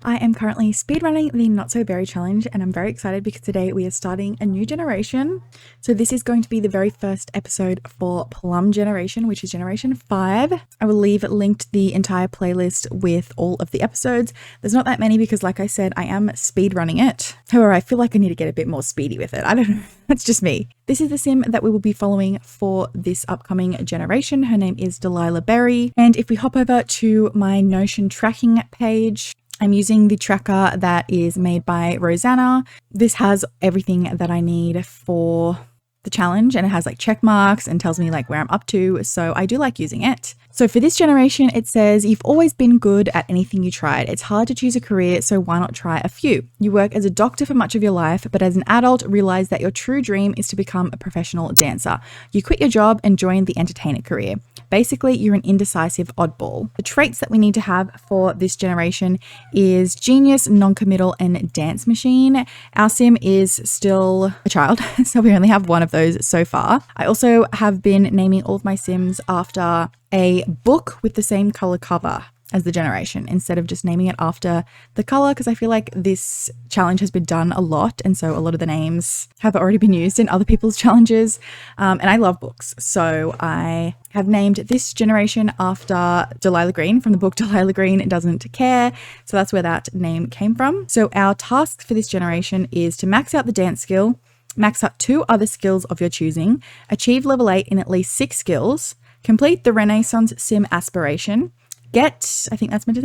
I am currently speedrunning the Not So Berry Challenge, and I'm very excited because today we are starting a new generation. So this is going to be the very first episode for Plum Generation, which is Generation 5. I will leave linked the entire playlist with all of the episodes. There's not that many because, like I said, I am speedrunning it. However, I feel like I need to get a bit more speedy with it. I don't know. That's just me. This is the sim that we will be following for this upcoming generation. Her name is Delilah Berry. And if we hop over to my Notion tracking page, I'm using the tracker that is made by Rosanna. This has everything that I need for the challenge, and it has like check marks and tells me like where I'm up to. So I do like using it. So for this generation, it says, you've always been good at anything you tried. It's hard to choose a career, so why not try a few? You work as a doctor for much of your life, but as an adult, realize that your true dream is to become a professional dancer. You quit your job and join the entertainer career. Basically, you're an indecisive oddball. The traits that we need to have for this generation is genius, non-committal, and dance machine. Our sim is still a child, so we only have one of those so far. I also have been naming all of my sims after a book with the same color cover as the generation instead of just naming it after the color, because I feel like this challenge has been done a lot, and so a lot of the names have already been used in other people's challenges, and I love books, so I have named this generation after Delilah Green from the book Delilah Green Doesn't Care, so that's where that name came from. So our task for this generation is to max out the dance skill, max out 2 other skills of your choosing, achieve level 8 in at least 6 skills, complete the Renaissance sim aspiration, get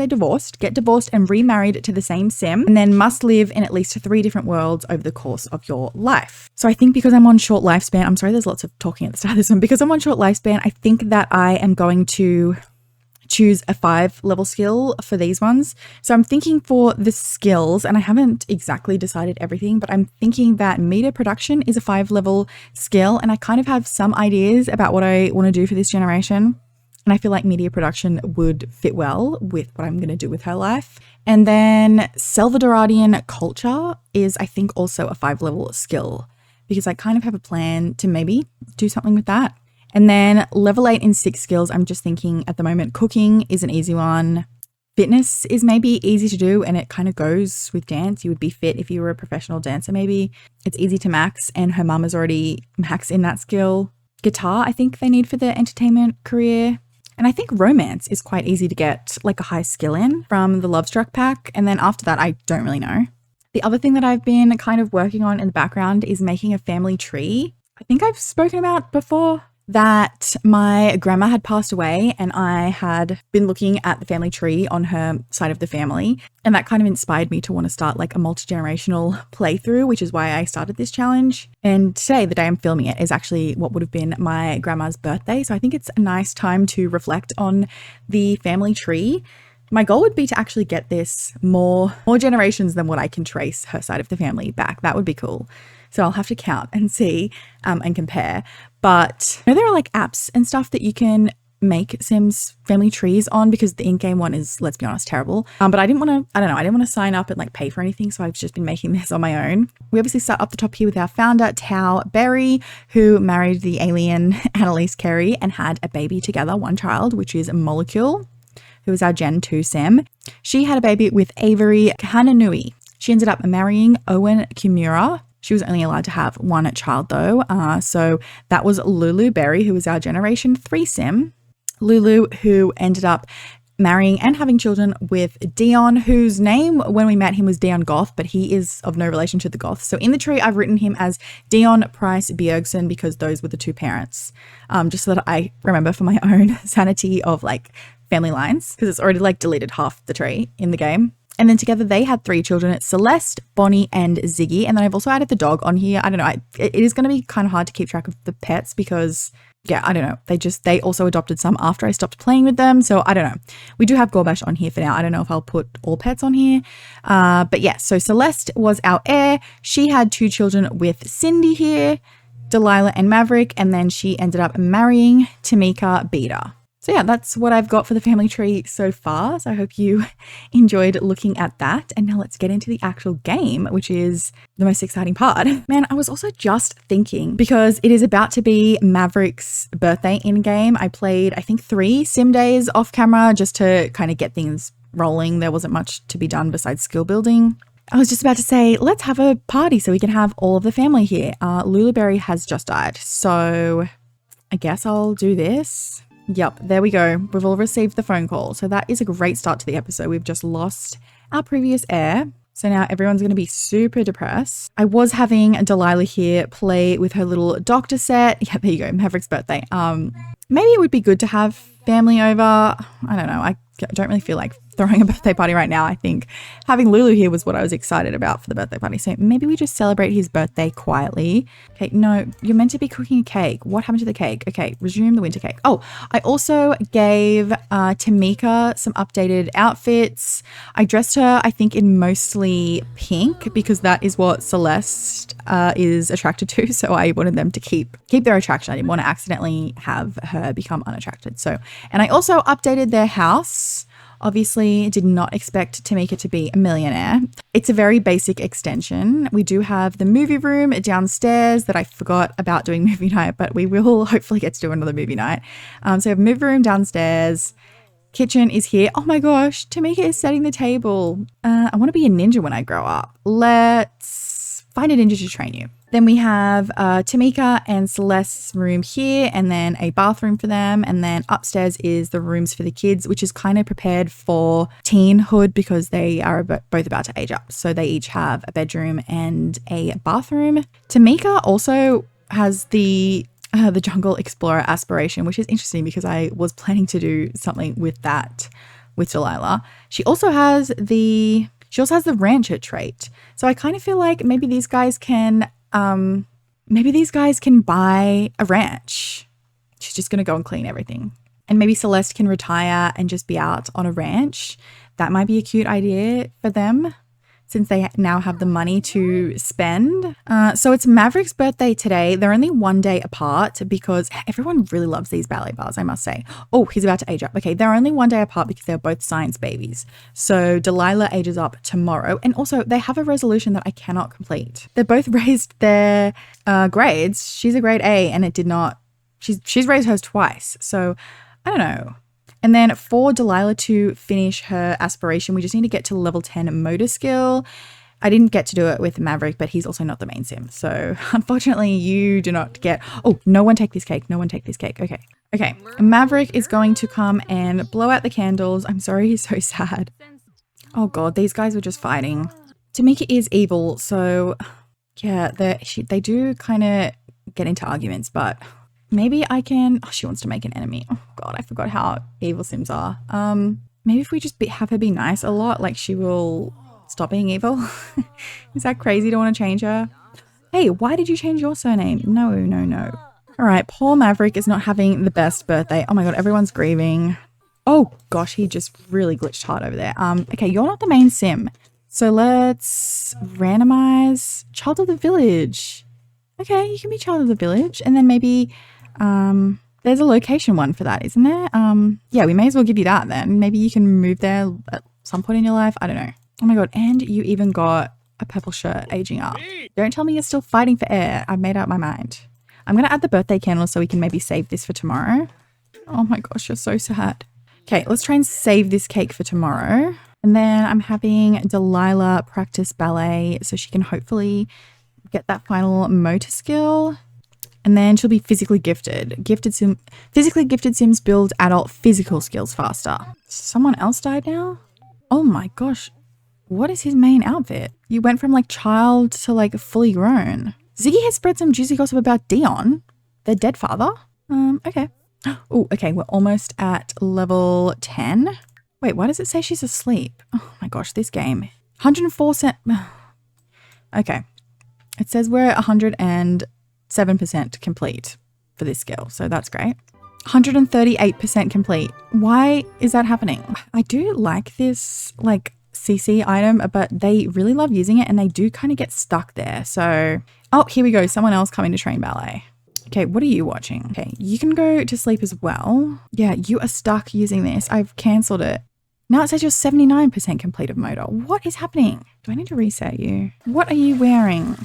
divorced and remarried to the same sim, and then must live in at least 3 different worlds over the course of your life. So I think because I'm on short lifespan, I'm sorry, there's lots of talking at the start of this one. Because I'm on short lifespan, I think that I am going to choose a 5 level skill for these ones. So I'm thinking for the skills, and I haven't exactly decided everything, but I'm thinking that media production is a 5 level skill, and I kind of have some ideas about what I want to do for this generation. And I feel like media production would fit well with what I'm going to do with her life. And then Salvadorian culture is, I think, also a 5 level skill, because I kind of have a plan to maybe do something with that. And then level 8 in 6 skills, I'm just thinking at the moment, cooking is an easy one. Fitness is maybe easy to do, and it kind of goes with dance. You would be fit if you were a professional dancer, maybe. It's easy to max, and her mum is already maxed in that skill. Guitar, I think they need for their entertainment career. And I think romance is quite easy to get like a high skill in from the Love Struck pack. And then after that, I don't really know. The other thing that I've been kind of working on in the background is making a family tree. I think I've spoken about before that my grandma had passed away, and I had been looking at the family tree on her side of the family, and that kind of inspired me to want to start like a multi-generational playthrough, which is why I started this challenge. And today, the day I'm filming it, is actually what would have been my grandma's birthday, so I think it's a nice time to reflect on the family tree. My goal would be to actually get this more generations than what I can trace her side of the family back. That would be cool. So I'll have to count and see and compare. But I know there are like apps and stuff that you can make Sims family trees on, because the in-game one is, let's be honest, terrible. But I didn't want to sign up and like pay for anything. So I've just been making this on my own. We obviously start up the top here with our founder, Tao Berry, who married the alien Annalise Carey and had a baby together, one child, which is Molecule, who is our Gen 2 sim. She had a baby with Avery Kahananui. She ended up marrying Owen Kimura. She was only allowed to have one child though. So that was Lulu Berry, who was our Generation 3 sim. Lulu, who ended up marrying and having children with Dion, whose name when we met him was Dion Goth, but he is of no relation to the Goths. So in the tree, I've written him as Dion Price Bjergsen, because those were the 2 parents, just so that I remember for my own sanity of like family lines, because it's already like deleted half the tree in the game. And then together they had 3 children. It's Celeste, Bonnie, and Ziggy. And then I've also added the dog on here. I don't know. It is going to be kind of hard to keep track of the pets because, yeah, I don't know. They also adopted some after I stopped playing with them. So I don't know. We do have Gorbash on here for now. I don't know if I'll put all pets on here. But yeah, so Celeste was our heir. She had 2 children with Cindy here, Delilah and Maverick. And then she ended up marrying Tamika Beta. So yeah, that's what I've got for the family tree so far. So I hope you enjoyed looking at that. And now let's get into the actual game, which is the most exciting part. Man, I was also just thinking, because it is about to be Maverick's birthday in game. I played, I think, 3 sim days off camera just to kind of get things rolling. There wasn't much to be done besides skill building. I was just about to say, let's have a party so we can have all of the family here. Luluberry has just died, so I guess I'll do this. Yep, there we go. We've all received the phone call. So that is a great start to the episode. We've just lost our previous heir. So now everyone's going to be super depressed. I was having Delilah here play with her little doctor set. Yeah, there you go. Maverick's birthday. Maybe it would be good to have family over. I don't know. I don't really feel like throwing a birthday party right now. I think having Lulu here was what I was excited about for the birthday party. So maybe we just celebrate his birthday quietly. Okay, no, you're meant to be cooking a cake. What happened to the cake? Okay, resume the winter cake. Oh, I also gave Tamika some updated outfits. I dressed her, I think, in mostly pink because that is what Celeste is attracted to. So I wanted them to keep their attraction. I didn't want to accidentally have her become unattracted. So, and I also updated their house. Obviously, did not expect Tamika to be a millionaire. It's a very basic extension. We do have the movie room downstairs that I forgot about doing movie night, but we will hopefully get to do another movie night. So we have movie room downstairs. Kitchen is here. Oh my gosh, Tamika is setting the table. I want to be a ninja when I grow up. Let's find a ninja to train you. Then we have Tamika and Celeste's room here, and then a bathroom for them. And then upstairs is the rooms for the kids, which is kind of prepared for teenhood because they are both about to age up. So they each have a bedroom and a bathroom. Tamika also has the Jungle Explorer aspiration, which is interesting because I was planning to do something with that with Delilah. She also has the rancher trait. So I kind of feel like maybe these guys can buy a ranch. She's just going to go and clean everything. And maybe Celeste can retire and just be out on a ranch. That might be a cute idea for them since they now have the money to spend. So it's Maverick's birthday today. They're only one day apart because everyone really loves these ballet bars, I must say. Oh, he's about to age up. Okay, they're only one day apart because they're both science babies. So Delilah ages up tomorrow. And also they have a resolution that I cannot complete. They both raised their grades. She's a grade A and it did not, she's raised hers twice. So I don't know. And then for Delilah to finish her aspiration, we just need to get to level 10 motor skill. I didn't get to do it with Maverick, but he's also not the main sim. So unfortunately, you do not get... Oh, no one take this cake. No one take this cake. Okay. Okay. Maverick is going to come and blow out the candles. I'm sorry, he's so sad. Oh God, these guys were just fighting. Tamika is evil. So yeah, they do kind of get into arguments, but... Maybe I can... Oh, she wants to make an enemy. Oh, God, I forgot how evil Sims are. Maybe if we just have her be nice a lot, like she will stop being evil. Is that crazy to want to change her? Hey, why did you change your surname? No, no, no. All right, poor Maverick is not having the best birthday. Oh, my God, everyone's grieving. Oh, gosh, he just really glitched hard over there. Okay, you're not the main sim. So let's randomize Child of the Village. Okay, you can be Child of the Village. And then maybe... there's a location one for that, isn't there? Yeah, we may as well give you that then. Maybe you can move there at some point in your life. I don't know. Oh my God. And you even got a purple shirt aging up. Don't tell me you're still fighting for air. I've made up my mind. I'm going to add the birthday candle so we can maybe save this for tomorrow. Oh my gosh, you're so sad. Okay, let's try and save this cake for tomorrow. And then I'm having Delilah practice ballet so she can hopefully get that final motor skill. And then she'll be physically gifted. Physically gifted Sims build adult physical skills faster. Someone else died now? Oh my gosh. What is his main outfit? You went from like child to like fully grown. Ziggy has spread some juicy gossip about Dion, their dead father. Okay. Oh, okay. We're almost at level 10. Wait, why does it say she's asleep? Oh my gosh, this game. 104 cent. Okay. It says we're 107% complete for this skill, so that's great. 138% complete. Why is that happening? I do like this like CC item, but they really love using it and they do kind of get stuck there. So, oh, here we go. Someone else coming to train ballet. Okay, what are you watching? Okay, you can go to sleep as well. Yeah, you are stuck using this. I've cancelled it. Now it says you're 79% complete of motor. What is happening? Do I need to reset you? What are you wearing?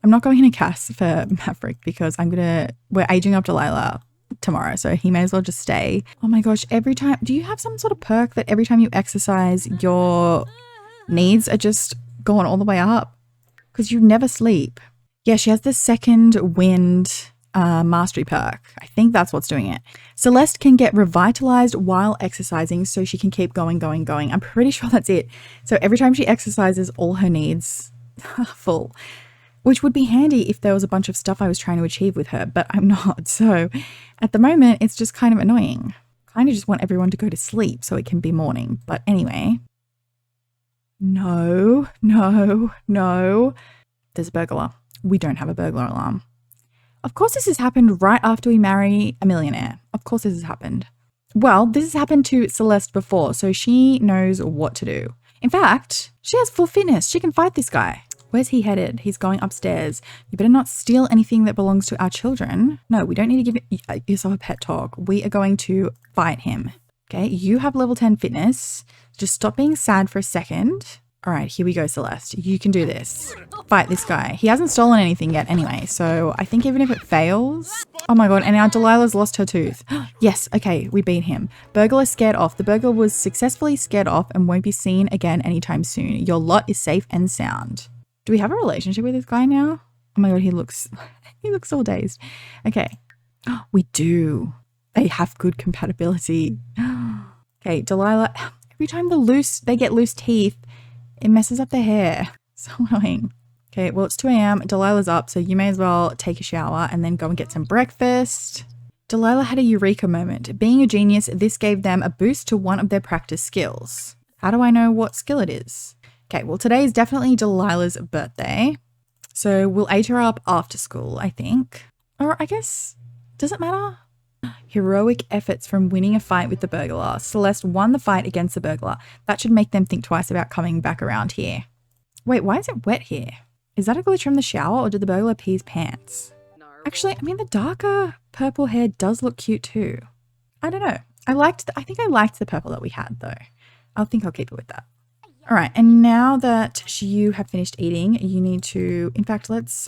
I'm not going in a cast for Maverick because we're aging up Delilah tomorrow, so he may as well just stay. Oh my gosh, every time, do you have some sort of perk that every time you exercise, your needs are just going all the way up? Because you never sleep. Yeah, she has the second wind mastery perk. I think that's what's doing it. Celeste can get revitalized while exercising, so she can keep going. I'm pretty sure that's it. So every time she exercises, all her needs are full, which would be handy if there was a bunch of stuff I was trying to achieve with her, but I'm not. So at the moment, it's just kind of annoying. Kind of just want everyone to go to sleep so it can be morning. But anyway, no. There's a burglar. We don't have a burglar alarm. Of course this has happened right after we marry a millionaire. Of course this has happened. Well, this has happened to Celeste before, so she knows what to do. In fact, she has full fitness. She can fight this guy. Where's he headed? He's going upstairs. You better not steal anything that belongs to our children. No, we don't need to give yourself a pet dog. We are going to fight him. Okay, you have level 10 fitness. Just stop being sad for a second. All right, here we go, Celeste. You can do this. Fight this guy. He hasn't stolen anything yet anyway, so I think even if it fails... Oh my god, and now Delilah's lost her tooth. Yes, okay, we beat him. Burglar scared off. The burglar was successfully scared off and won't be seen again anytime soon. Your lot is safe and sound. Do we have a relationship with this guy now? Oh my god, he looks all dazed. Okay, we do. They have good compatibility. Okay, Delilah, every time they get loose teeth, it messes up their hair. So annoying. Okay, well, it's 2 a.m. Delilah's up, so you may as well take a shower and then go and get some breakfast. Delilah had a eureka moment. Being a genius, this gave them a boost to one of their practice skills. How do I know what skill it is? Okay, well, today is definitely Delilah's birthday. So we'll age her up after school, I think. Or I guess, does it matter? Heroic efforts from winning a fight with the burglar. Celeste won the fight against the burglar. That should make them think twice about coming back around here. Wait, why is it wet here? Is that a glitch from the shower or did the burglar pee his pants? Actually, I mean, the darker purple hair does look cute too. I don't know. I think I liked the purple that we had though. I think I'll keep it with that. All right, and now that you have finished eating, you need to, in fact, let's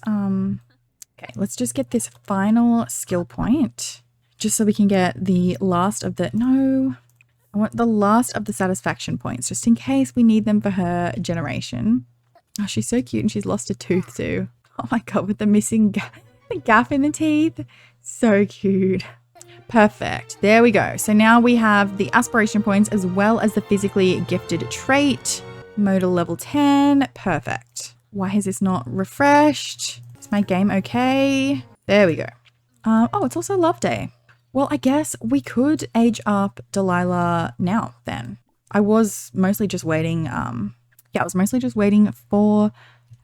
just get this final skill point. Just so we can get the last of I want the last of the satisfaction points, just in case we need them for her generation. Oh, she's so cute and she's lost a tooth too. Oh my god, with the missing the gap in the teeth. So cute. Perfect. There we go. So now we have the aspiration points as well as the physically gifted trait. Motor level 10. Perfect. Why is this not refreshed? Is my game okay? There we go. Oh, it's also Love Day. Well, I guess we could age up Delilah now then. I was mostly just waiting, for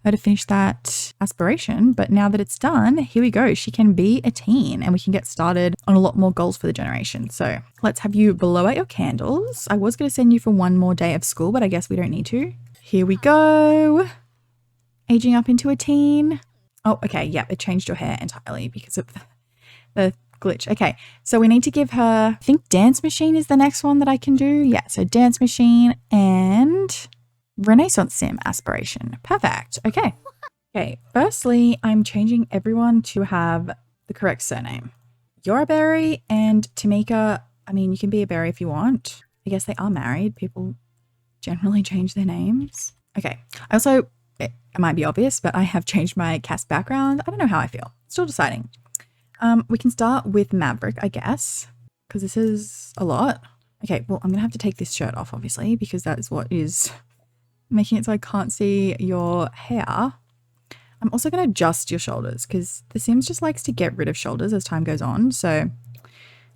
her to finish that aspiration, but now that it's done, here we go. She can be a teen and we can get started on a lot more goals for the generation. So let's have you blow out your candles. I was going to send you for one more day of school, but I guess we don't need to. Here we go. Aging up into a teen. Oh, okay. Yeah, it changed your hair entirely because of the glitch. Okay, so we need to give her, I think Dance Machine is the next one that I can do. Yeah, so Dance Machine and Renaissance Sim aspiration. Perfect. Okay. Okay, firstly, I'm changing everyone to have the correct surname. You're a berry and Tamika, I mean, you can be a berry if you want. I guess they are married. People generally change their names. Okay, I also, it might be obvious, but I have changed my cast background. I don't know how I feel. Still deciding. We can start with Maverick, I guess, because this is a lot. Okay, well, I'm going to have to take this shirt off, obviously, because that is what is making it so I can't see your hair. I'm also going to adjust your shoulders because The Sims just likes to get rid of shoulders as time goes on. So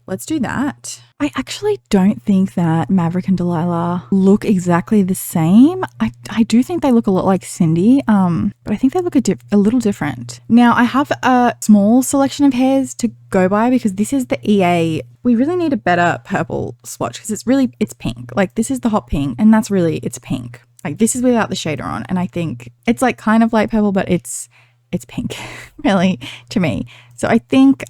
let's do that. I actually don't think that Maverick and Delilah look exactly the same. I do think they look a lot like Cindy, but I think they look a little different. Now, I have a small selection of hairs to go by because this is the EA. We really need a better purple swatch because it's pink. Like this is the hot pink and it's pink. Like this is without the shader on and I think it's like kind of light purple, but it's pink really to me. So I think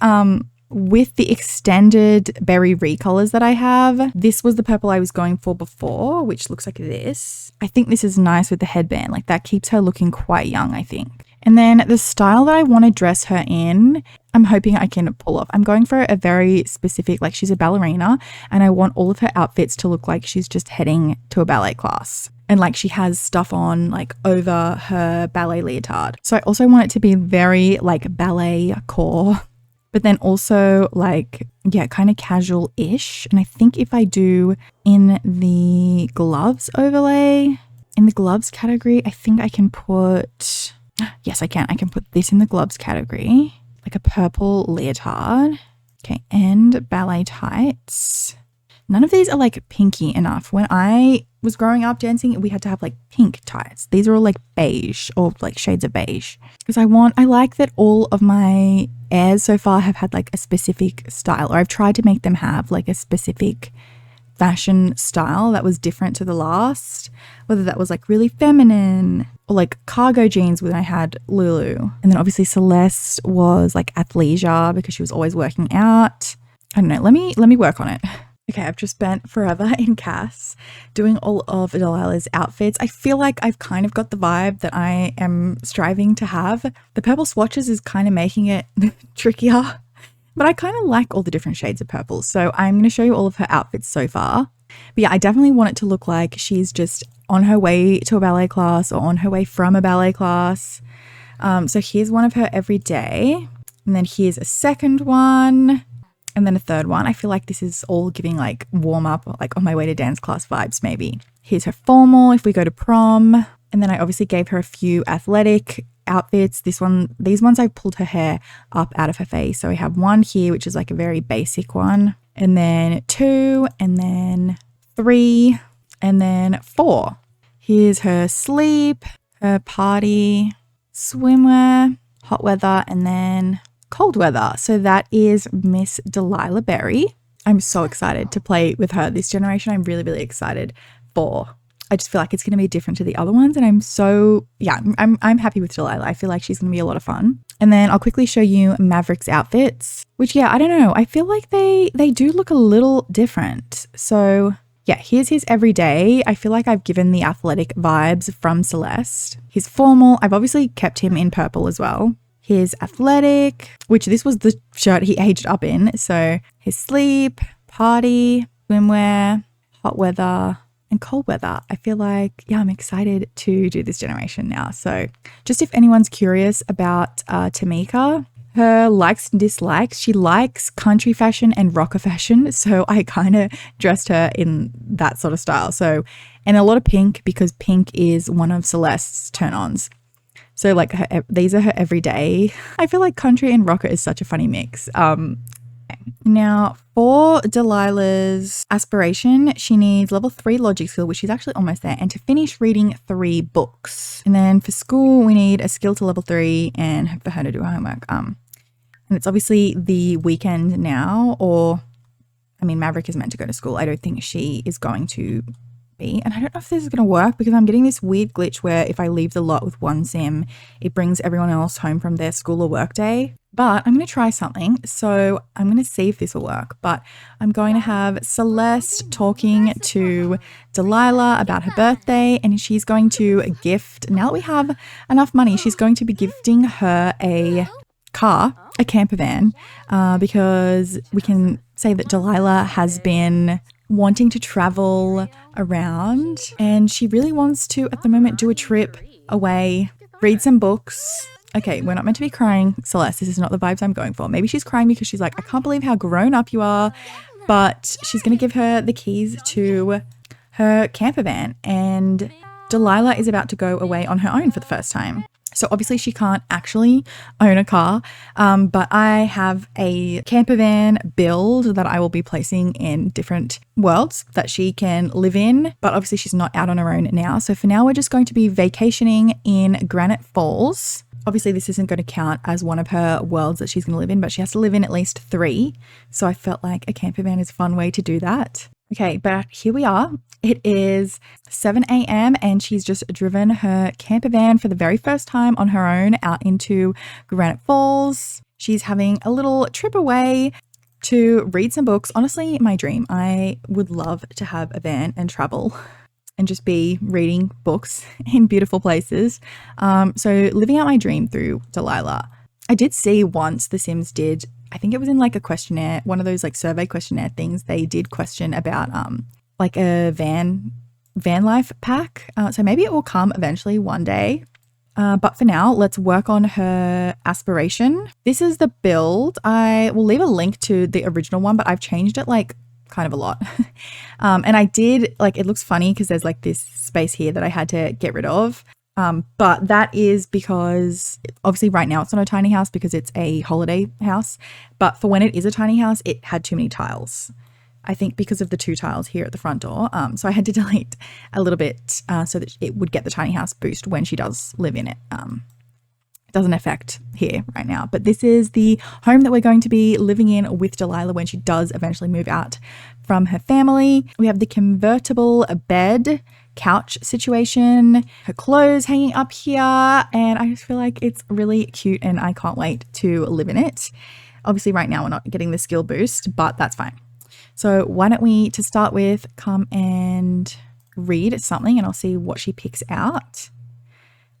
with the extended berry recolors that I have, this was the purple I was going for before, which looks like this. I think this is nice with the headband. Like that keeps her looking quite young, I think. And then the style that I want to dress her in, I'm hoping I can pull off. I'm going for a very specific, like she's a ballerina and I want all of her outfits to look like she's just heading to a ballet class. And like she has stuff on like over her ballet leotard. So I also want it to be very like ballet core, but then also like, yeah, kind of casual-ish. And I think if I do in the gloves overlay, in the gloves category, I think I can put, yes, I can put this in the gloves category, like a purple leotard. Okay, and ballet tights. None of these are like pinky enough. When I was growing up dancing, we had to have like pink tights. These are all like beige or like shades of beige. Because I like that all of my airs so far have had like a specific style, or I've tried to make them have like a specific fashion style that was different to the last, whether that was like really feminine or like cargo jeans when I had Lulu. And then obviously Celeste was like athleisure because she was always working out. I don't know, let me work on it. Okay, I've just spent forever in Cass doing all of Delilah's outfits. I feel like I've kind of got the vibe that I am striving to have. The purple swatches is kind of making it trickier, but I kind of like all the different shades of purple. So I'm going to show you all of her outfits so far. But yeah, I definitely want it to look like she's just on her way to a ballet class or on her way from a ballet class. So here's one of her every day. And then here's a second one. And then a third one. I feel like this is all giving like warm up, or like on my way to dance class vibes maybe. Here's her formal if we go to prom. And then I obviously gave her a few athletic outfits. These ones I pulled her hair up out of her face. So we have one here, which is like a very basic one. And then 2, and then 3, and then 4. Here's her sleep, her party, swimwear, hot weather, and then cold weather. So that is Miss Delilah Berry. I'm so excited to play with her this generation. I'm really, really excited for. I just feel like it's going to be different to the other ones. And I'm happy with Delilah. I feel like she's going to be a lot of fun. And then I'll quickly show you Maverick's outfits, which, yeah, I don't know. I feel like they do look a little different. So yeah, here's his everyday. I feel like I've given the athletic vibes from Celeste. His formal, I've obviously kept him in purple as well. His athletic, which this was the shirt he aged up in. So his sleep, party, swimwear, hot weather, and cold weather. I feel like, yeah, I'm excited to do this generation now. So just if anyone's curious about Tamika, her likes and dislikes, she likes country fashion and rocker fashion. So I kind of dressed her in that sort of style. So, and a lot of pink because pink is one of Celeste's turn-ons. So like these are her everyday. I feel like country and rocker is such a funny mix. Now for Delilah's aspiration, she needs level 3 logic skill, which she's actually almost there, and to finish reading 3 books. And then for school, we need a skill to level 3 and for her to do her homework. And it's obviously the weekend now, or I mean, Maverick is meant to go to school. I don't think she is going to be. And I don't know if this is going to work because I'm getting this weird glitch where if I leave the lot with one sim, it brings everyone else home from their school or work day. But I'm going to try something. So I'm going to see if this will work. But I'm going to have Celeste talking to Delilah about her birthday, and she's going to gift, now that we have enough money, she's going to be gifting her a car, a camper van, because we can say that Delilah has been wanting to travel around and she really wants to at the moment do a trip away, read some books. Okay, we're not meant to be crying, Celeste. This is not the vibes I'm going for. Maybe she's crying because she's like, I can't believe how grown up you are. But she's going to give her the keys to her camper van, and Delilah is about to go away on her own for the first time. So obviously she can't actually own a car, but I have a camper van build that I will be placing in different worlds that she can live in. But obviously she's not out on her own now. So for now, we're just going to be vacationing in Granite Falls. Obviously this isn't going to count as one of her worlds that she's going to live in, but she has to live in at least 3. So I felt like a camper van is a fun way to do that. Okay, but here we are. It is 7 a.m. and she's just driven her camper van for the very first time on her own out into Granite Falls. She's having a little trip away to read some books. Honestly, my dream. I would love to have a van and travel. and just be reading books in beautiful places. So living out my dream through Delilah. I did see once The Sims did, I think it was in like a questionnaire, one of those like survey questionnaire things. They did question about like a van life pack. So maybe it will come eventually one day. But for now, let's work on her aspiration. This is the build. I will leave a link to the original one, but I've changed it like kind of a lot. And I did, like, it looks funny because there's like this space here that I had to get rid of. But that is because obviously right now it's not a tiny house because it's a holiday house. But for when it is a tiny house, it had too many tiles. I think because of the 2 tiles here at the front door. So I had to delete a little bit so that it would get the tiny house boost when she does live in it. It doesn't affect here right now. But this is the home that we're going to be living in with Delilah when she does eventually move out from her family. We have the convertible bed couch situation, her clothes hanging up here. And I just feel like it's really cute and I can't wait to live in it. Obviously right now we're not getting the skill boost, but that's fine. So why don't we, to start with, come and read something and I'll see what she picks out.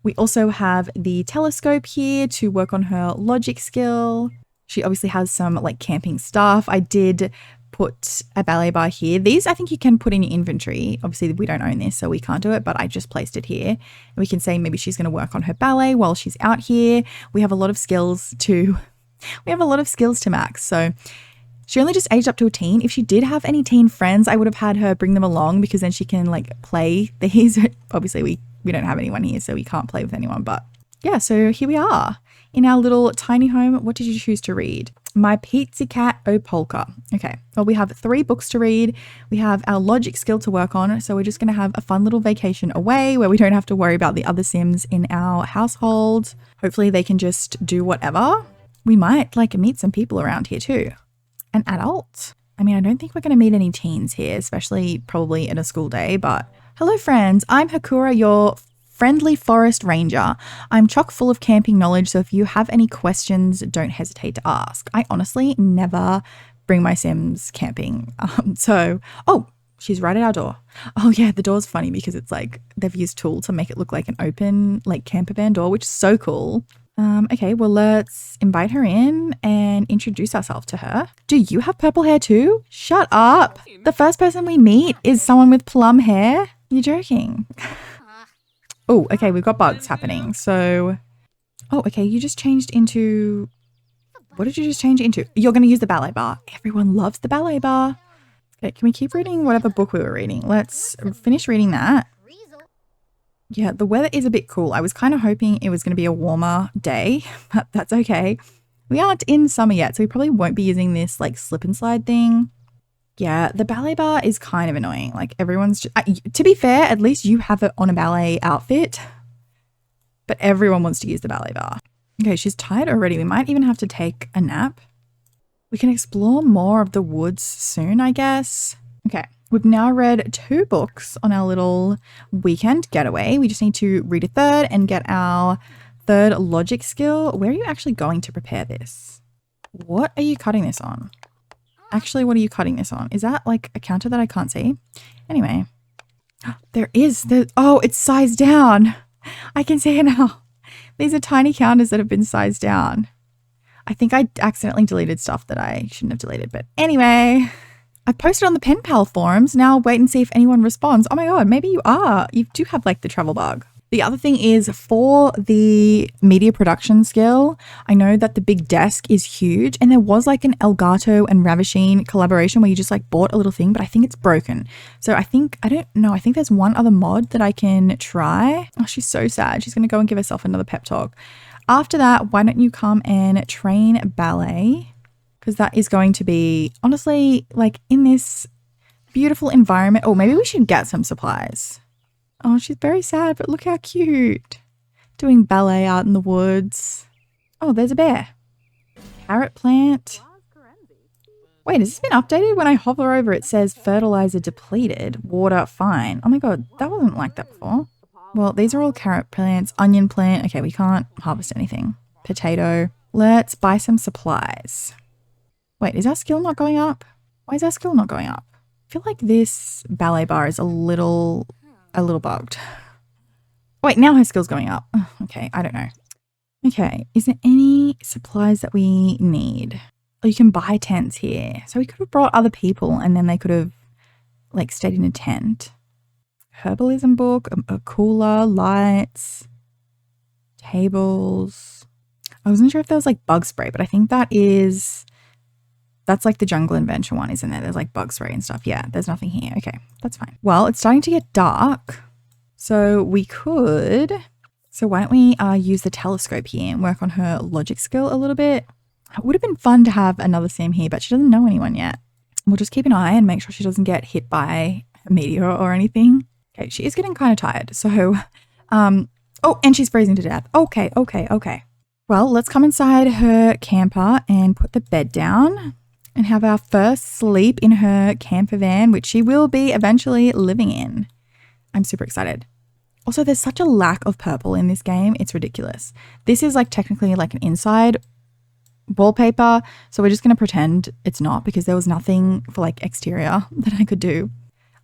We also have the telescope here to work on her logic skill. She obviously has some like camping stuff. I did put a ballet bar here. These I think you can put in your inventory. Obviously we don't own this, so we can't do it, but I just placed it here. And we can say maybe she's going to work on her ballet while she's out here. We have a lot of skills to max. So she only just aged up to a teen. If she did have any teen friends, I would have had her bring them along because then she can like play these. Obviously we don't have anyone here, so we can't play with anyone. But yeah, so here we are in our little tiny home. What did you choose to read? My Pizza Cat O Polka. Okay, well, we have 3 books to read. We have our logic skill to work on. So we're just going to have a fun little vacation away where we don't have to worry about the other Sims in our household. Hopefully they can just do whatever. We might like meet some people around here too. An adult. I mean, I don't think we're going to meet any teens here, especially probably in a school day, but hello friends, I'm Hakura, your friendly forest ranger. I'm chock full of camping knowledge, so if you have any questions, don't hesitate to ask. I honestly never bring my Sims camping. Oh, she's right at our door. Oh yeah, the door's funny because it's like they've used tulle to make it look like an open like camper van door, which is so cool. Okay, well, let's invite her in and introduce ourselves to her. Do you have purple hair too? Shut up. The first person we meet is someone with plum hair. You're joking. Oh, okay, we've got bugs happening. So, oh, okay, you just changed into, what did you just change into? You're going to use the ballet bar. Everyone loves the ballet bar. Okay, can we keep reading whatever book we were reading? Let's finish reading that. Yeah, the weather is a bit cool. I was kind of hoping it was going to be a warmer day, but that's okay. We aren't in summer yet, so we probably won't be using this like slip and slide thing. Yeah, the ballet bar is kind of annoying. Like everyone's just, to be fair, at least you have it on a ballet outfit, but everyone wants to use the ballet bar. Okay, she's tired already. We might even have to take a nap. We can explore more of the woods soon, I guess. Okay. We've now read 2 books on our little weekend getaway. We just need to read a third and get our 3rd logic skill. Where are you actually going to prepare this? What are you cutting this on? Actually, what are you cutting this on? Is that like a counter that I can't see? Anyway, there is. Oh, it's sized down. I can see it now. These are tiny counters that have been sized down. I think I accidentally deleted stuff that I shouldn't have deleted. But anyway, I posted on the pen pal forums. Now wait and see if anyone responds. Oh my God, maybe you are. You do have like the travel bug. The other thing is for the media production skill, I know that the big desk is huge and there was like an Elgato and Ravisheen collaboration where you just like bought a little thing, but I think it's broken. So I don't know. I think there's one other mod that I can try. Oh, she's so sad. She's going to go and give herself another pep talk. After that, why don't you come and train ballet? Because that is going to be, honestly, like in this beautiful environment. Or maybe we should get some supplies. Oh, she's very sad, but look how cute. Doing ballet out in the woods. Oh, there's a bear. Carrot plant. Wait, has this been updated? When I hover over, it says fertilizer depleted, water fine. Oh my God, that wasn't like that before. Well, these are all carrot plants, onion plant. Okay, we can't harvest anything. Potato. Let's buy some supplies. Wait, is our skill not going up? Why is our skill not going up? I feel like this ballet bar is a little a little bugged. Wait, now her skill's going up. Okay, I don't know. Okay, is there any supplies that we need? Oh, you can buy tents here. So we could have brought other people and then they could have like stayed in a tent. Herbalism book, a cooler, lights, tables. I wasn't sure if there was like bug spray, but I think that's like the jungle adventure one, isn't there? There's like bug spray and stuff. Yeah, there's nothing here. Okay, that's fine. Well, it's starting to get dark. So we could, so why don't we use the telescope here and work on her logic skill a little bit. It would have been fun to have another sim here, but she doesn't know anyone yet. We'll just keep an eye and make sure she doesn't get hit by a meteor or anything. Okay, she is getting kind of tired. So, oh, and she's freezing to death. Okay. Well, let's come inside her camper and put the bed down and have our first sleep in her camper van, which she will be eventually living in. I'm super excited. Also, there's such a lack of purple in this game. It's ridiculous. This is like technically like an inside wallpaper. So we're just going to pretend it's not because there was nothing for like exterior that I could do.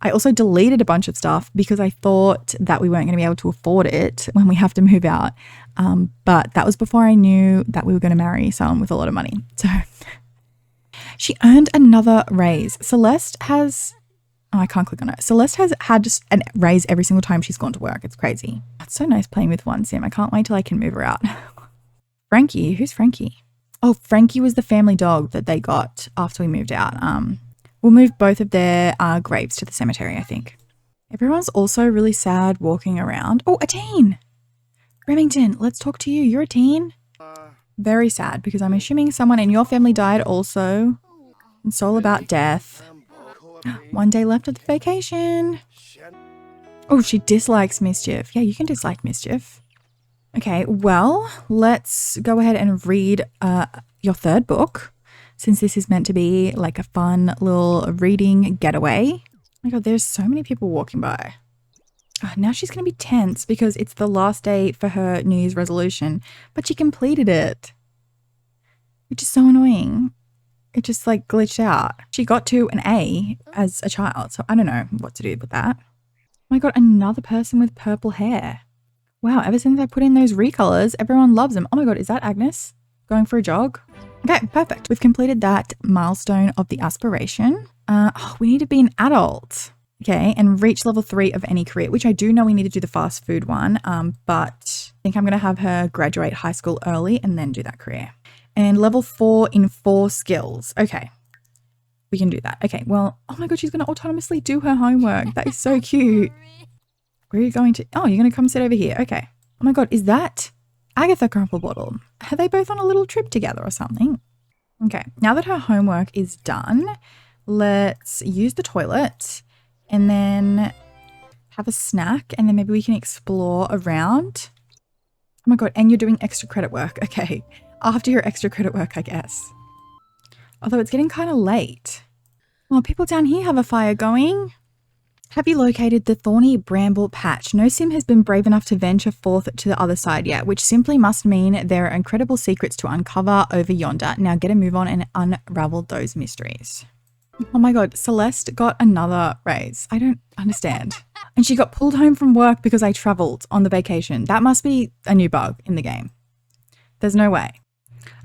I also deleted a bunch of stuff because I thought that we weren't going to be able to afford it when we have to move out. But that was before I knew that we were going to marry someone with a lot of money. So she earned another raise. Celeste has... Oh, I can't click on it. Celeste has had just a raise every single time she's gone to work. It's crazy. It's so nice playing with one sim. I can't wait till I can move her out. Frankie. Who's Frankie? Oh, Frankie was the family dog that they got after we moved out. We'll move both of their graves to the cemetery, I think. Everyone's also really sad walking around. Oh, a teen. Remington, let's talk to you. You're a teen. Very sad because I'm assuming someone in your family died also. It's all about death. 1 day left of the vacation. Oh, she dislikes mischief. Yeah, you can dislike mischief. Okay, well, let's go ahead and read your third book, since this is meant to be like a fun little reading getaway. Oh my god, there's so many people walking by. Oh, now she's going to be tense because it's the last day for her New Year's resolution, but she completed it, which is so annoying. It just like glitched out. She got to an A as a child, so I don't know what to do with that. Oh my god, another person with purple hair. Wow, ever since I put in those recolors, everyone loves them. Oh my god, is that Agnes going for a jog? Okay, perfect. We've completed that milestone of the aspiration. We need to be an adult. Okay, and reach level 3 of any career, which I do know we need to do the fast food one, but I think I'm going to have her graduate high school early and then do that career. And level 4 in 4 skills. Okay, we can do that. Okay, well, oh my god, she's going to autonomously do her homework. That is so cute. Where are you going to? Oh, you're going to come sit over here. Okay. Oh my god, is that Agatha Crumplebottle? Are they both on a little trip together or something? Okay, now that her homework is done, let's use the toilet and then have a snack and then maybe we can explore around. Oh my god, and you're doing extra credit work. Okay, after your extra credit work, I guess. Although it's getting kind of late. Well, people down here have a fire going. Have you located the thorny bramble patch? No sim has been brave enough to venture forth to the other side yet, which simply must mean there are incredible secrets to uncover over yonder. Now get a move on and unravel those mysteries. Oh my god, Celeste got another raise. I don't understand. And she got pulled home from work because I traveled on the vacation. That must be a new bug in the game. There's no way.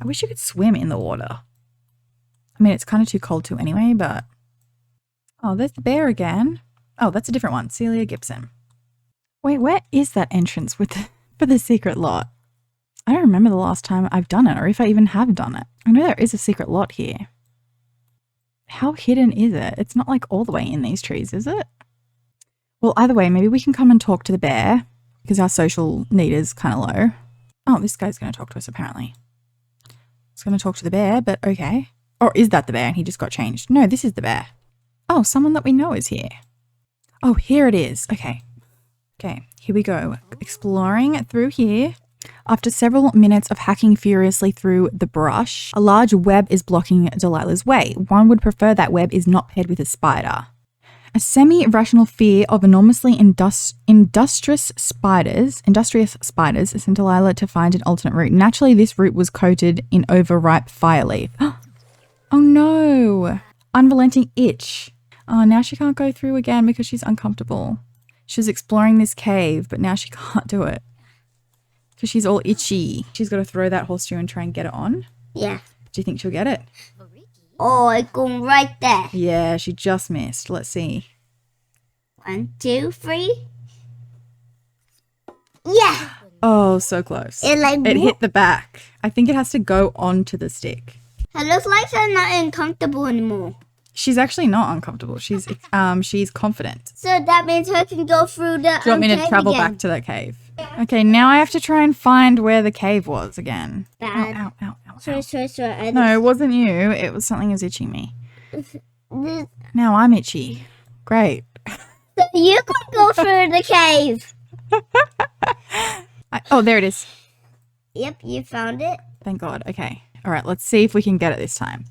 I wish you could swim in the water. I mean, it's kind of too cold to anyway, but... Oh, there's the bear again. Oh, that's a different one. Celia Gibson. Wait, where is that entrance for the secret lot? I don't remember the last time I've done it or if I even have done it. I know there is a secret lot here. How hidden is it? It's not like all the way in these trees, is it? Well, either way, maybe we can come and talk to the bear because our social need is kind of low. Oh, this guy's going to talk to us apparently. He's going to talk to the bear, but okay. Or is that the bear and he just got changed? No, this is the bear. Oh, someone that we know is here. Oh, here it is. Okay. Okay, here we go. Exploring through here. After several minutes of hacking furiously through the brush, a large web is blocking Delilah's way. One would prefer that web is not paired with a spider. A semi-rational fear of enormously industrious spiders sent Delilah to find an alternate route. Naturally, this route was coated in overripe fireleaf. Oh no! Unrelenting itch. Oh, now she can't go through again because she's uncomfortable. She was exploring this cave, but now she can't do it because she's all itchy. She's got to throw that horseshoe and try and get it on. Yeah. Do you think she'll get it? Oh, it's going right there. Yeah, she just missed. Let's see. 1, 2, 3. Yeah. Oh, so close. It hit the back. I think it has to go onto the stick. It looks like she's not uncomfortable anymore. She's actually not uncomfortable. She's confident. So that means her can go through the Do you want me to travel back to that cave? Okay, now I have to try and find where the cave was again. Bad. Ow, ow, ow, ow. Sorry. No, it wasn't you. It was something that was itching me. Now I'm itchy. Great. So you can go through the cave. Oh, there it is. Yep, you found it. Thank God. Okay. All right, let's see if we can get it this time.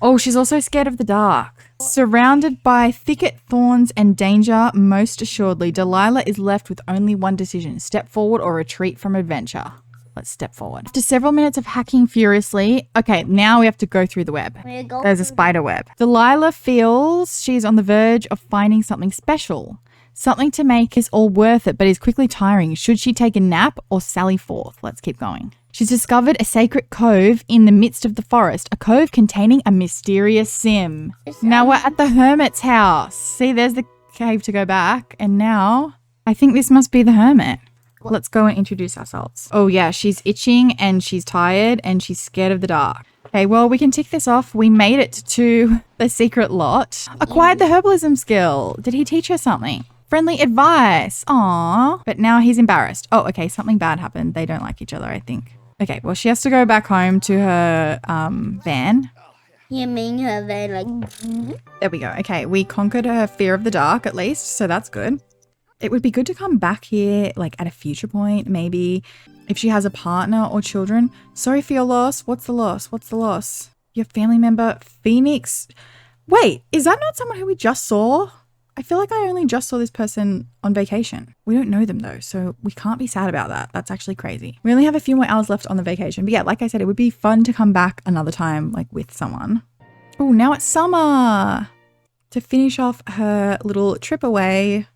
Oh, she's also scared of the dark. Surrounded by thicket, thorns, and danger, most assuredly, Delilah is left with only one decision: step forward or retreat from adventure. Let's step forward. After several minutes of hacking furiously, okay, now we have to go through the web. There's a spider web. Delilah feels she's on the verge of finding something special. Something to make this all worth it, but is quickly tiring. Should she take a nap or sally forth? Let's keep going. She's discovered a sacred cove in the midst of the forest, a cove containing a mysterious sim. Now we're at the hermit's house. See, there's the cave to go back. And now I think this must be the hermit. Let's go and introduce ourselves. Oh yeah, she's itching and she's tired and she's scared of the dark. Okay, well, we can tick this off. We made it to the secret lot. Acquired the herbalism skill. Did he teach her something? Friendly advice. Aww. But now he's embarrassed. Oh, okay, something bad happened. They don't like each other, I think. Okay, well, she has to go back home to her van. You mean her van, like... There we go. Okay, we conquered her fear of the dark at least, so that's good. It would be good to come back here, like, at a future point, maybe. If she has a partner or children. Sorry for your loss. What's the loss? What's the loss? Your family member, Phoenix. Wait, is that not someone who we just saw? I feel like I only just saw this person on vacation. We don't know them though, so we can't be sad about that. That's actually crazy. We only have a few more hours left on the vacation. But yeah, like I said, it would be fun to come back another time, like with someone. Oh, now it's summer. To finish off her little trip away,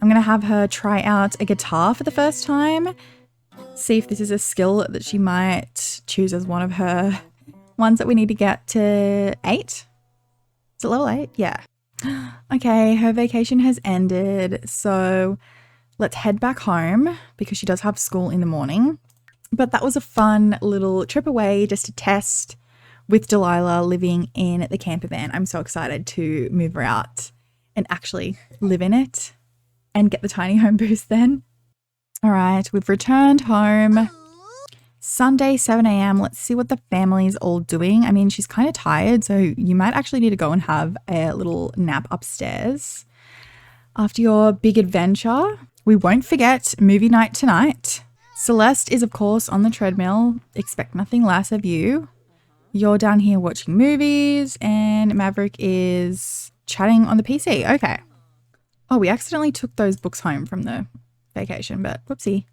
I'm going to have her try out a guitar for the first time. See if this is a skill that she might choose as one of her ones that we need to get to 8. Is it level 8? Yeah. Okay, her vacation has ended, so let's head back home because she does have school in the morning. But that was a fun little trip away just to test with Delilah living in the camper van. I'm so excited to move her out and actually live in it and get the tiny home boost then. All right, we've returned home. Sunday, 7 a.m. Let's see what the family's all doing. I mean, she's kind of tired, so you might actually need to go and have a little nap upstairs. After your big adventure, we won't forget movie night tonight. Celeste is, of course, on the treadmill. Expect nothing less of you. You're down here watching movies, and Maverick is chatting on the PC. Okay. Oh, we accidentally took those books home from the vacation, but whoopsie.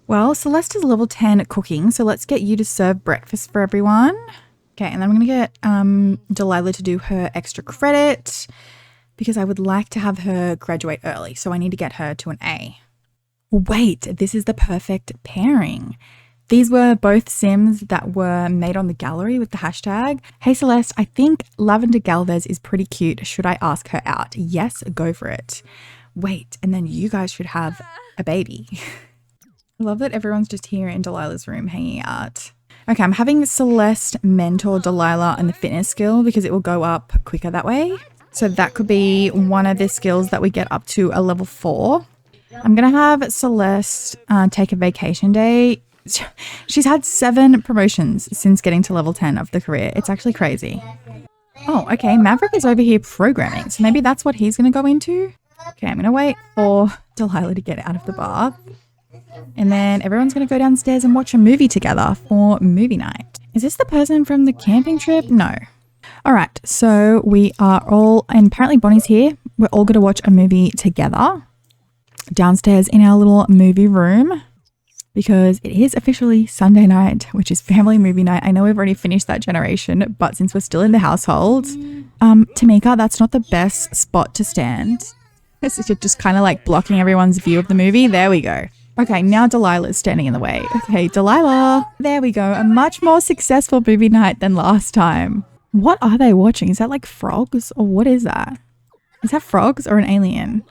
Well, Celeste is level 10 cooking, so let's get you to serve breakfast for everyone. Okay, and then I'm going to get Delilah to do her extra credit because I would like to have her graduate early, so I need to get her to an A. Wait, this is the perfect pairing. These were both Sims that were made on the gallery with the hashtag. Hey Celeste, I think Lavender Galvez is pretty cute. Should I ask her out? Yes, go for it. Wait, and then you guys should have a baby. I love that everyone's just here in Delilah's room hanging out. Okay, I'm having Celeste mentor Delilah in the fitness skill because it will go up quicker that way. So that could be one of the skills that we get up to a level 4. I'm going to have Celeste take a vacation day. She's had 7 promotions since getting to level 10 of the career. It's actually crazy. Oh, okay. Maverick is over here programming. So maybe that's what he's going to go into. Okay, I'm going to wait for Delilah to get out of the bath. And then everyone's going to go downstairs and watch a movie together for movie night. Is this the person from the camping trip? No. All right, so we are all, and apparently Bonnie's here. We're all going to watch a movie together downstairs in our little movie room because it is officially Sunday night, which is family movie night. I know we've already finished that generation, but since we're still in the household, Tamika, that's not the best spot to stand. So you're just kind of like blocking everyone's view of the movie. There we go. Okay, now Delilah's standing in the way. Okay, Delilah. There we go. A much more successful movie night than last time. What are they watching? Is that like frogs or what is that? Is that frogs or an alien?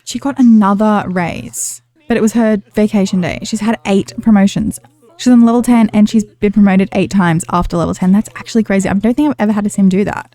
She got another raise, but it was her vacation day. She's had 8 promotions. She's on level 10 and she's been promoted 8 times after level 10. That's actually crazy. I don't think I've ever had a sim do that.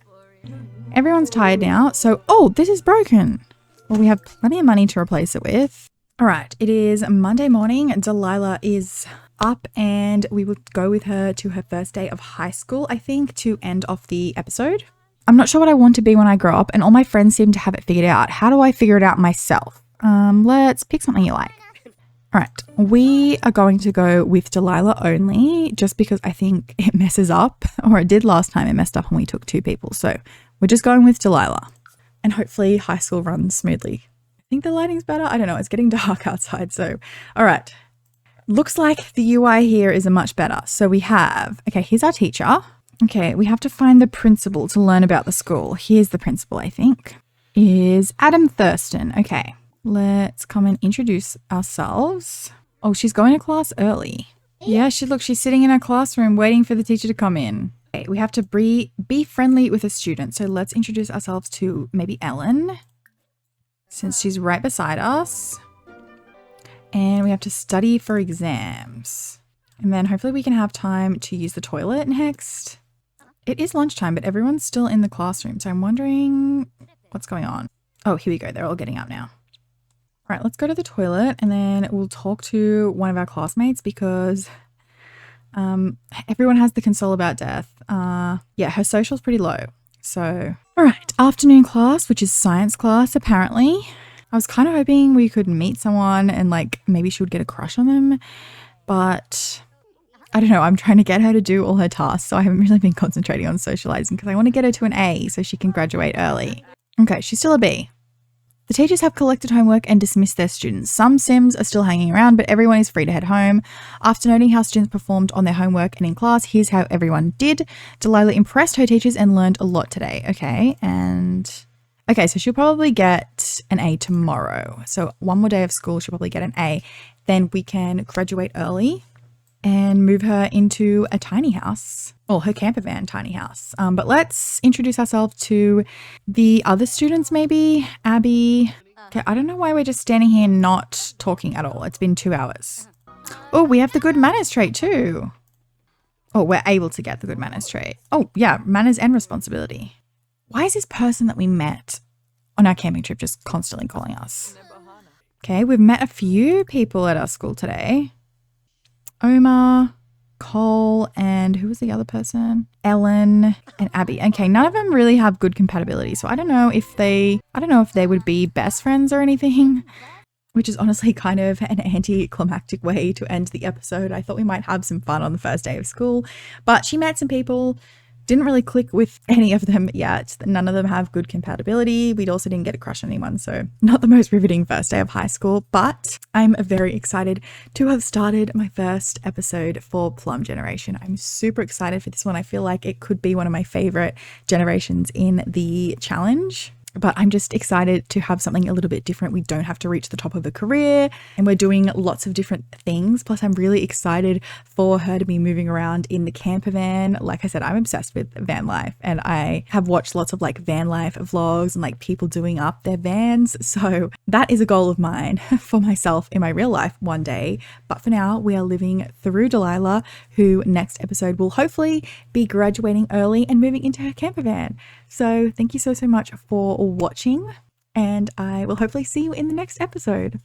Everyone's tired now. So, oh, this is broken. Well, we have plenty of money to replace it with. All right, it is Monday morning. Delilah is up and we will go with her to her first day of high school, I think, to end off the episode. I'm not sure what I want to be when I grow up and all my friends seem to have it figured out. How do I figure it out myself? Let's pick something you like. All right, we are going to go with Delilah only just because I think it messes up, or it did last time. It messed up when we took 2 people. So we're just going with Delilah and hopefully high school runs smoothly. I think the lighting's better. I don't know. It's getting dark outside. So, all right. Looks like the UI here is a much better. So we have, okay, here's our teacher. Okay, we have to find the principal to learn about the school. Here's the principal, I think. Is Adam Thurston. Okay, let's come and introduce ourselves. Oh, she's going to class early. Yeah, she's sitting in her classroom waiting for the teacher to come in. Okay, we have to be friendly with a student. So let's introduce ourselves to maybe Ellen, since she's right beside us. And we have to study for exams. And then hopefully we can have time to use the toilet next. It is lunchtime, but everyone's still in the classroom. So I'm wondering what's going on. Oh, here we go. They're all getting up now. All right, let's go to the toilet and then we'll talk to one of our classmates because everyone has the console about death. Yeah, her social's pretty low. So, all right, afternoon class, which is science class, apparently. I was kind of hoping we could meet someone and like maybe she would get a crush on them, but I don't know. I'm trying to get her to do all her tasks, so I haven't really been concentrating on socializing because I want to get her to an A so she can graduate early. Okay, she's still a B. The teachers have collected homework and dismissed their students. Some Sims are still hanging around, but everyone is free to head home. After noting how students performed on their homework and in class, here's how everyone did. Delilah impressed her teachers and learned a lot today. Okay, so she'll probably get an A tomorrow. So one more day of school, she'll probably get an A. Then we can graduate early and move her into a tiny house, or her camper van tiny house. But let's introduce ourselves to the other students maybe. Abby. Okay, I don't know why we're just standing here not talking at all. It's been 2 hours. Oh, we have the good manners trait too. Oh, we're able to get the good manners trait. Oh yeah, manners and responsibility. Why is this person that we met on our camping trip just constantly calling us? Okay, we've met a few people at our school today. Omar, Cole, and who was the other person? Ellen and Abby. Okay, none of them really have good compatibility. So I don't know if they would be best friends or anything, which is honestly kind of an anticlimactic way to end the episode. I thought we might have some fun on the first day of school, but she met some people. Didn't really click with any of them yet. None of them have good compatibility. We also didn't get a crush on anyone, so not the most riveting first day of high school, but I'm very excited to have started my first episode for Plum Generation. I'm super excited for this one. I feel like it could be one of my favorite generations in the challenge. But I'm just excited to have something a little bit different. We don't have to reach the top of a career and we're doing lots of different things. Plus, I'm really excited for her to be moving around in the camper van. Like I said, I'm obsessed with van life and I have watched lots of like van life vlogs and like people doing up their vans. So that is a goal of mine for myself in my real life one day. But for now, we are living through Delilah, who next episode will hopefully be graduating early and moving into her camper van. So thank you so much for watching and I will hopefully see you in the next episode.